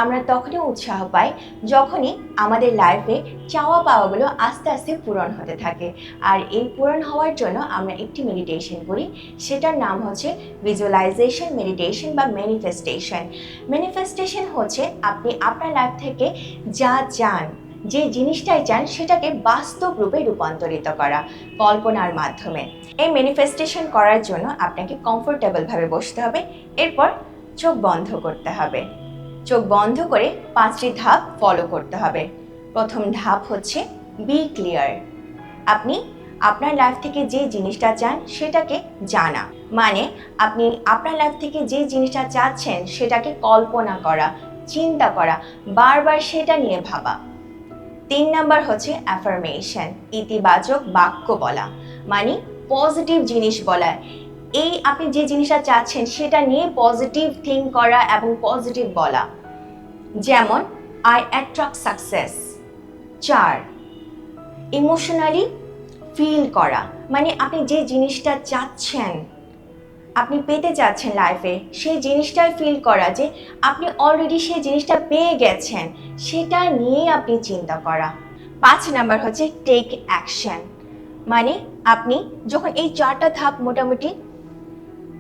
আমরা তখনই উৎসাহ পাই যখনই আমাদের লাইফে চাওয়া পাওয়াগুলো আস্তে আস্তে পূরণ হতে থাকে। আর এই পূরণ হওয়ার জন্য আমরা একটি মেডিটেশন করি, সেটার নাম হচ্ছে ভিজুয়ালাইজেশন মেডিটেশন বা ম্যানিফেস্টেশন। ম্যানিফেস্টেশন হচ্ছে আপনি আপনার লাইফ থেকে যা চান, যে জিনিসটাই চান সেটাকে বাস্তব রূপে রূপান্তরিত করা কল্পনার মাধ্যমে। এই ম্যানিফেস্টেশন করার জন্য আপনাকে কমফোর্টেবলভাবে বসতে হবে, এরপর চোখ বন্ধ করতে হবে। চোখ বন্ধ করে 5টি ধাপ ফলো করতে হবে। প্রথম ধাপ হচ্ছে বি ক্লিয়ার। আপনি আপনার লাইফ থেকে যে জিনিসটা চান সেটাকে জানা, মানে আপনি আপনার লাইফ থেকে যে জিনিসটা চাচ্ছেন সেটাকে কল্পনা করা, চিন্তা করা, বারবার সেটা নিয়ে ভাবা। 3 নাম্বার হচ্ছে অ্যাফার্মেশন, ইতিবাচক বাক্য বলা, মানে পজিটিভ জিনিস বলা। এই আপনি যে জিনিসটা চাচ্ছেন সেটা নিয়ে পজিটিভ থিঙ্ক করা এবং পজিটিভ বলা। যেমন I attract success. 4, emotionally feel করা, মানে আপনি যে জিনিসটা চাচ্ছেন, আপনি পেতে চাচ্ছেন লাইফে, সেই জিনিসটাই ফিল করা যে আপনি অলরেডি সেই জিনিসটা পেয়ে গেছেন, সেটা নিয়ে আপনি চিন্তা করা। 5 নাম্বার হচ্ছে টেক অ্যাকশন, মানে আপনি যখন এই 4টা ধাপ মোটামুটি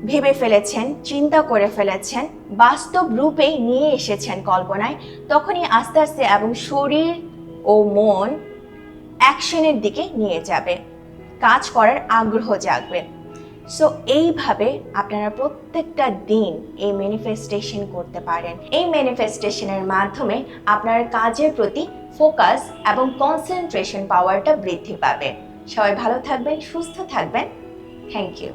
ভেবে ফেলেছেন, চিন্তা করে ফেলেছেন, বাস্তব রূপেই নিয়ে এসেছেন কল্পনায়, তখনই আস্তে আস্তে এবং শরীর ও মন অ্যাকশনের দিকে নিয়ে যাবে, কাজ করার আগ্রহ জাগবে। সো এইভাবে আপনারা প্রত্যেকটা দিন এই ম্যানিফেস্টেশন করতে পারেন। এই ম্যানিফেস্টেশনের মাধ্যমে আপনার কাজের প্রতি ফোকাস এবং কনসেন্ট্রেশন পাওয়ারটা বৃদ্ধি পাবে। সবাই ভালো থাকবেন, সুস্থ থাকবেন। Thank you.